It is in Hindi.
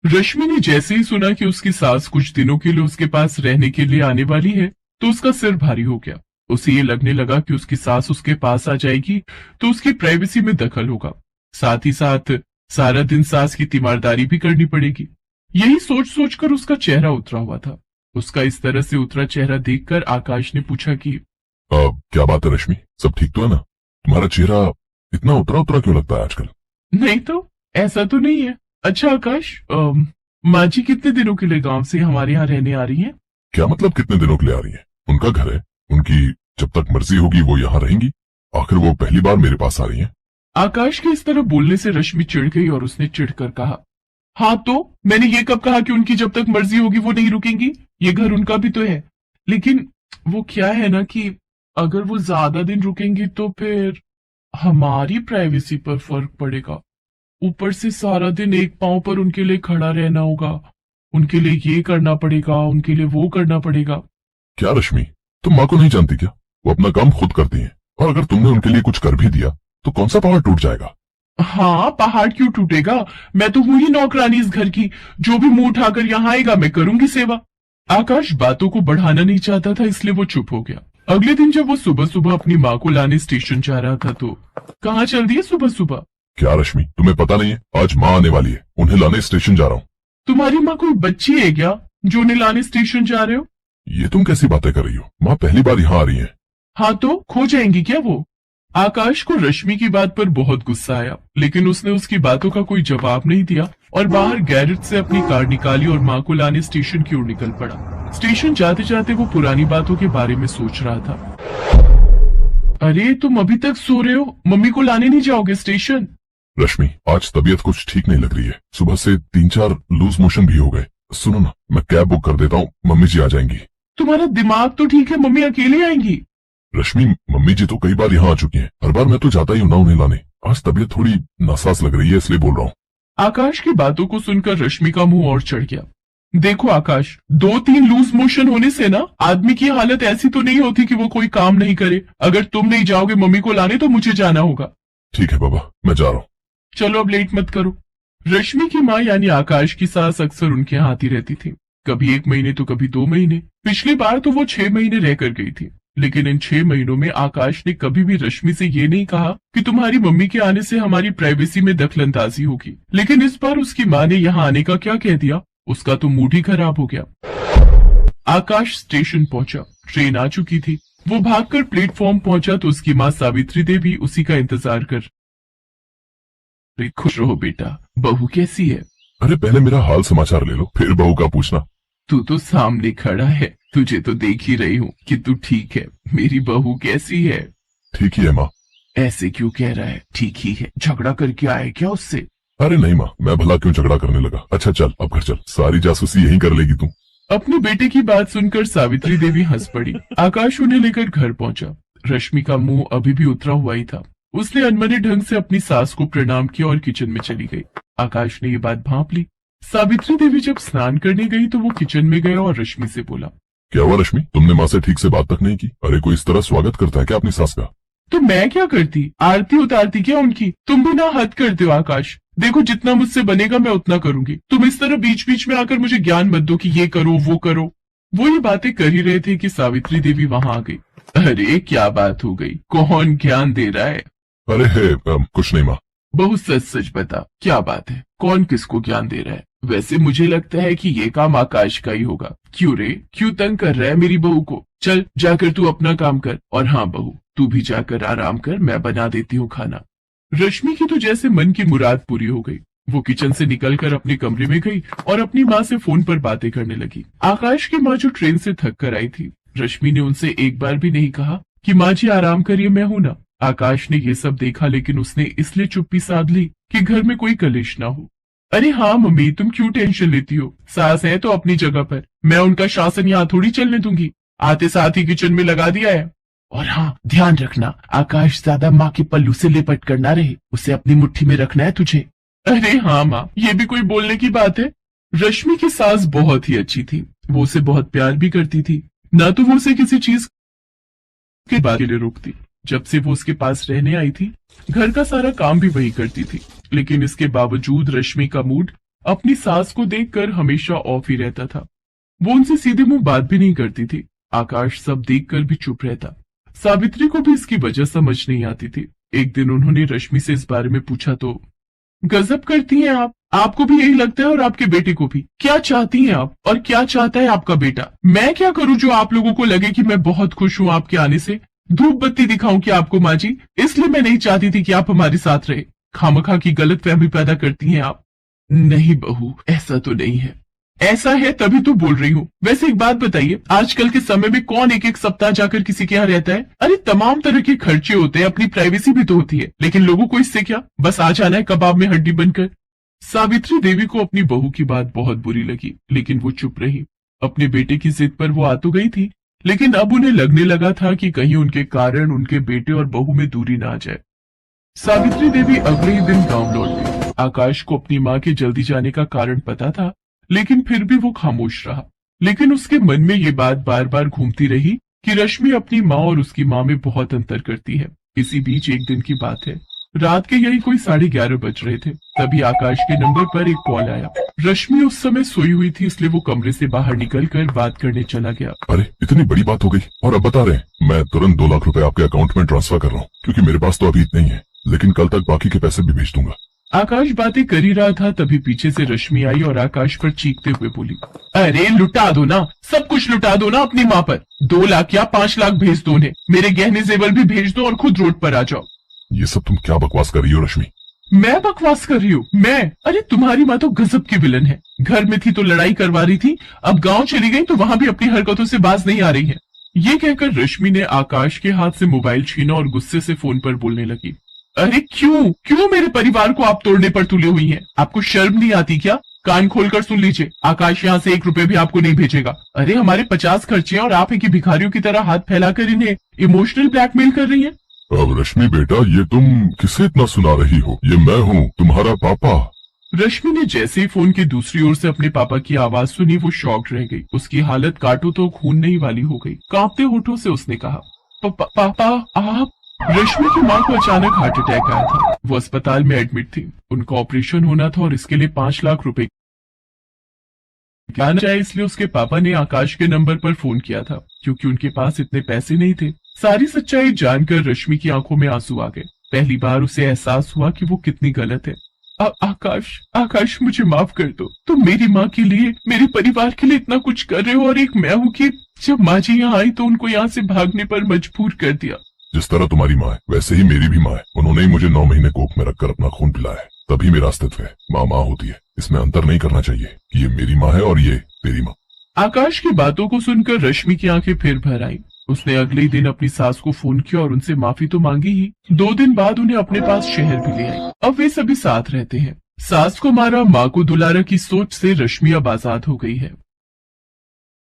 रश्मि ने जैसे ही सुना कि उसकी सास कुछ दिनों के लिए उसके पास रहने के लिए आने वाली है, तो उसका सिर भारी हो गया। उसे ये लगने लगा कि उसकी सास उसके पास आ जाएगी तो उसकी प्राइवेसी में दखल होगा, साथ ही साथ सारा दिन सास की तीमारदारी भी करनी पड़ेगी। यही सोच सोचकर उसका चेहरा उतरा हुआ था। उसका इस तरह से उतरा चेहरा देखकर आकाश ने पूछा कि क्या बात है रश्मि, सब ठीक तो है ना? तुम्हारा चेहरा इतना उतरा उतरा क्यों लगता है आजकल? नहीं तो, ऐसा तो नहीं है। अच्छा आकाश, माँ जी कितने दिनों के लिए गांव से हमारे यहाँ रहने आ रही हैं? क्या मतलब कितने दिनों के लिए आ रही है? उनका घर है, उनकी जब तक मर्जी होगी वो यहाँ रहेंगी। आखिर वो पहली बार मेरे पास आ रही है। आकाश के इस तरह बोलने से रश्मि चिढ़ गई और उसने चिढ़कर कहा, हाँ तो मैंने ये कब कहा कि उनकी जब तक मर्जी होगी वो नहीं रुकेंगी? ये घर उनका भी तो है। लेकिन वो क्या है ना कि अगर वो ज्यादा दिन रुकेंगी तो फिर हमारी प्राइवेसी पर फर्क पड़ेगा। ऊपर से सारा दिन एक पांव पर उनके लिए खड़ा रहना होगा, उनके लिए ये करना पड़ेगा, उनके लिए वो करना पड़ेगा। क्या रश्मि, तुम माँ को नहीं जानती क्या? वो अपना काम खुद करती है, और अगर तुमने उनके लिए कुछ कर भी दिया तो कौन सा पहाड़ टूट जाएगा? हाँ, पहाड़ क्यों टूटेगा? मैं तो हूं ही नौकरानी इस घर की। जो भी मुंह उठाकर यहाँ आएगा मैं करूंगी सेवा। आकाश बातों को बढ़ाना नहीं चाहता था, इसलिए वो चुप हो गया। अगले दिन जब वो सुबह सुबह अपनी माँ को लाने स्टेशन जा रहा था तो कहाँ चल दिए सुबह सुबह? क्या रश्मि, तुम्हें पता नहीं है आज माँ आने वाली है, उन्हें लाने स्टेशन जा रहा हूँ। तुम्हारी माँ कोई बच्ची है क्या जो उन्हें लाने स्टेशन जा रहे हो? ये तुम कैसी बातें कर रही हो? माँ पहली बार यहाँ आ रही है। हाँ तो खो जाएंगी क्या वो? आकाश को रश्मि की बात पर बहुत गुस्सा आया, लेकिन उसने उसकी बातों का कोई जवाब नहीं दिया और बाहर गैरेज से अपनी कार निकाली और माँ को लाने स्टेशन की ओर निकल पड़ा। स्टेशन जाते जाते वो पुरानी बातों के बारे में सोच रहा था। अरे तुम अभी तक सो रहे हो? मम्मी को लाने नहीं जाओगे स्टेशन? रश्मि, आज तबीयत कुछ ठीक नहीं लग रही है। सुबह से 3-4 लूज मोशन भी हो गए। सुनो ना, मैं कैब बुक कर देता हूँ, मम्मी जी आ जाएंगी। तुम्हारा दिमाग तो ठीक है, मम्मी अकेले आएंगी? रश्मि, मम्मी जी तो कई बार यहाँ आ चुकी हैं। हर बार मैं तो जाता ही हूँ ना उन्हें लाने। आज तबीयत थोड़ी नासाज लग रही है, इसलिए बोल रहा हूँ। आकाश की बातों को सुनकर रश्मि का मुंह और चढ़ गया। देखो आकाश, 2-3 लूज मोशन होने से ना आदमी की हालत ऐसी तो नहीं होती कि वो कोई काम नहीं करे। अगर तुम नहीं जाओगे मम्मी को लाने तो मुझे जाना होगा। ठीक है बाबा, मैं जा रहा हूँ। चलो अब लेट मत करो। रश्मि की माँ यानी आकाश की सास अक्सर उनके यहाँ आती रहती थी, कभी 1 महीने तो कभी 2 महीने। पिछली बार तो वो 6 महीने रहकर गई थी, लेकिन इन 6 महीनों में आकाश ने कभी भी रश्मि से ये नहीं कहा कि तुम्हारी मम्मी के आने से हमारी प्राइवेसी में दखलंदाजी होगी। लेकिन इस बार उसकी माँ ने यहाँ आने का क्या कह दिया, उसका तो मूड ही खराब हो गया। आकाश स्टेशन पहुंचा, ट्रेन आ चुकी थी। वो भागकर प्लेटफॉर्म पहुंचा तो उसकी माँ सावित्री देवी उसी का इंतजार कर। खुश रहो बेटा, बहू कैसी है? अरे पहले मेरा हाल समाचार ले लो, फिर बहू का पूछना। तू तो सामने खड़ा है, तुझे तो देख ही रही हूँ कि तू ठीक है। मेरी बहू कैसी है? ठीक ही है माँ। ऐसे क्यों कह रहा है? ठीक ही है, झगड़ा करके आए क्या उससे? अरे नहीं माँ, मैं भला क्यों झगड़ा करने लगा। अच्छा चल अब घर चल, सारी जासूसी यहीं कर लेगी तू। अपने बेटे की बात सुनकर सावित्री देवी हंस पड़ी। आकाश उन्हें लेकर घर पहुंचा। रश्मि का मुंह अभी भी उतरा हुआ ही था। उसने अनमने ढंग से अपनी सास को प्रणाम किया और किचन में चली गई। आकाश ने ये बात भांप ली। सावित्री देवी जब स्नान करने गई तो वो किचन में गया और रश्मि से बोला, क्या हुआ रश्मि, तुमने माँ से ठीक से बात तक नहीं की? अरे कोई इस तरह स्वागत करता है क्या अपनी सास का? तो मैं क्या करती, आरती उतारती क्या उनकी? तुम भी ना हद करते हो आकाश। देखो जितना मुझसे बनेगा मैं उतना करूंगी। तुम इस तरह बीच बीच में आकर मुझे ज्ञान मत दो कि ये करो वो करो। वो ये बातें कर ही रहे थे कि सावित्री देवी वहां आ गई। अरे क्या बात हो गई, कौन ज्ञान दे रहा है? अरे है कुछ नहीं माँ। बहुत सच सच बता, क्या बात है? कौन किसको ज्ञान दे रहा है? वैसे मुझे लगता है कि ये काम आकाश का ही होगा। क्यों रे, क्यों तंग कर रहा है मेरी बहू को? चल जाकर तू अपना काम कर। और हाँ बहू, तू भी जाकर आराम कर, मैं बना देती हूँ खाना। रश्मि की तो जैसे मन की मुराद पूरी हो गई। वो किचन से निकलकर अपने कमरे में गई और अपनी माँ से फोन पर बातें करने लगी। आकाश की माँ जो ट्रेन से थक कर आई थी, रश्मि ने उनसे एक बार भी नहीं कहा कि माँ जी आराम करिए, मैं हूं ना। आकाश ने ये सब देखा, लेकिन उसने इसलिए चुप्पी साध ली कि घर में कोई कलेश ना हो। अरे हाँ मम्मी, तुम क्यों टेंशन लेती हो? सास है तो अपनी जगह पर, मैं उनका शासन यहाँ थोड़ी चलने दूंगी। आते साथ ही किचन में लगा दिया है। और हाँ ध्यान रखना, आकाश ज्यादा माँ के पल्लू से लिपट कर ना रहे, उसे अपनी मुट्ठी में रखना है तुझे। अरे हाँ माँ, ये भी कोई बोलने की बात है? रश्मि की सास बहुत ही अच्छी थी, वो उसे बहुत प्यार भी करती थी। ना तो वो उसे किसी चीज के बात के लिए रोकती। जब से वो उसके पास रहने आई थी, घर का सारा काम भी वही करती थी। लेकिन इसके बावजूद रश्मि का मूड अपनी सास को देखकर हमेशा ऑफ ही रहता था। वो उनसे सीधे मुंह बात भी नहीं करती थी। आकाश सब देखकर भी चुप रहता। सावित्री को भी इसकी वजह समझ नहीं आती थी। एक दिन उन्होंने रश्मि से इस बारे में पूछा तो, गजब करती हैं आप, आपको भी यही लगता है और आपके बेटे को भी। क्या चाहती हैं आप और क्या चाहता है आपका बेटा? मैं क्या करूं जो आप लोगों को लगे कि मैं बहुत खुश हूं आपके आने से? धूप बत्ती दिखाऊं क्या आपको माँ जी? इसलिए मैं नहीं चाहती थी कि आप हमारे साथ रहे। खामखा की गलतफहमी पैदा करती हैं आप। नहीं बहू, ऐसा तो नहीं है। ऐसा है तभी तो बोल रही हूँ। वैसे एक बात बताइए, आजकल के समय में कौन एक एक सप्ताह जाकर किसी के यहाँ रहता है? अरे तमाम तरह के खर्चे होते हैं, अपनी प्राइवेसी भी तो होती है, लेकिन लोगों को इससे क्या, बस आ जाना है कबाब में हड्डी बनकर। सावित्री देवी को अपनी बहू की बात बहुत बुरी लगी, लेकिन वो चुप रही। अपने बेटे की जिद पर वो आ तो गई थी, लेकिन अब उन्हें लगने लगा था कि कहीं उनके कारण उनके बेटे और बहू में दूरी ना आ जाए। सावित्री देवी अगले ही दिन गांव लौट गई। आकाश को अपनी माँ के जल्दी जाने का कारण पता था, लेकिन फिर भी वो खामोश रहा। लेकिन उसके मन में ये बात बार बार घूमती रही कि रश्मि अपनी माँ और उसकी माँ में बहुत अंतर करती है। इसी बीच एक दिन की बात है, रात के यही कोई 11:30 बज रहे थे, तभी आकाश के नंबर पर एक कॉल आया। रश्मि उस समय सोई हुई थी, इसलिए वो कमरे से बाहर निकलकर बात करने चला गया। अरे इतनी बड़ी बात हो गई और अब बता रहे हैं। मैं तुरंत 2 लाख रुपए आपके अकाउंट में ट्रांसफर कर रहा हूँ, क्योंकि मेरे पास तो अभी इतने ही है, लेकिन कल तक बाकी के पैसे भी भेज दूंगा। आकाश बातें कर ही रहा था, तभी पीछे से रश्मि आई और आकाश पर चीखते हुए बोली, अरे लुटा दो ना, सब कुछ लुटा दो ना अपनी माँ पर। 2 लाख या 5 लाख भेज दो उन्हें, मेरे गहने जेवर भी भेज दो और खुद रोड पर आ जाओ। ये सब तुम क्या बकवास कर रही हो रश्मि? मैं बकवास कर रही हूँ? मैं? अरे तुम्हारी माँ तो गजब की विलन है। घर में थी तो लड़ाई करवा रही थी, अब गाँव चली गई तो वहां भी अपनी हरकतों से बाज नहीं आ रही है। ये कहकर रश्मि ने आकाश के हाथ से मोबाइल छीना और गुस्से से फोन पर बोलने लगी, अरे क्यों मेरे परिवार को आप तोड़ने पर तुले हुई हैं? आपको शर्म नहीं आती क्या? कान खोलकर सुन लीजिए, आकाश यहाँ से 1 रुपए भी आपको नहीं भेजेगा। अरे हमारे 50 खर्चे हैं और आप एक भिखारियों की तरह हाथ फैलाकर इन्हें इमोशनल ब्लैकमेल कर रही हैं। अब रश्मि बेटा, ये तुम किसे इतना सुना रही हो? ये मैं हूँ, तुम्हारा पापा। रश्मि ने जैसे ही फोन की दूसरी ओर से अपने पापा की आवाज सुनी, वो शॉक्ड रह गई। उसकी हालत काटो तो खून नहीं वाली हो गई। कांपते होठों से उसने कहा, पापा आप? रश्मि की माँ को अचानक हार्ट अटैक आया था। वो अस्पताल में एडमिट थी, उनका ऑपरेशन होना था और इसके लिए 5 लाख रुपए जाना चाहे, इसलिए उसके पापा ने आकाश के नंबर पर फोन किया था, क्योंकि उनके पास इतने पैसे नहीं थे। सारी सच्चाई जानकर रश्मि की आंखों में आंसू आ गए। पहली बार उसे एहसास हुआ कि वो कितनी गलत है। आकाश मुझे माफ कर दो। तुम मेरी माँ के लिए, मेरे परिवार के लिए इतना कुछ कर रहे हो और एक मैं हूँ कि जब माँ जी यहाँ आई तो उनको यहाँ से भागने पर मजबूर कर दिया। जिस तरह तुम्हारी माँ है वैसे ही मेरी भी माँ है। उन्होंने ही मुझे 9 महीने कोख में रखकर अपना खून पिलाया है, तभी मेरा अस्तित्व है। माँ होती है, इसमें अंतर नहीं करना चाहिए कि ये मेरी माँ है और ये तेरी माँ। आकाश की बातों को सुनकर रश्मि की आंखें फिर भर आईं। उसने अगले दिन अपनी सास को फोन किया और उनसे माफी तो मांगी ही, 2 दिन बाद उन्हें अपने पास शहर भी ले आई। अब वे सभी साथ रहते हैं। सास को मारा, माँ को दुलारा की सोच से रश्मि अब आजाद हो गई है।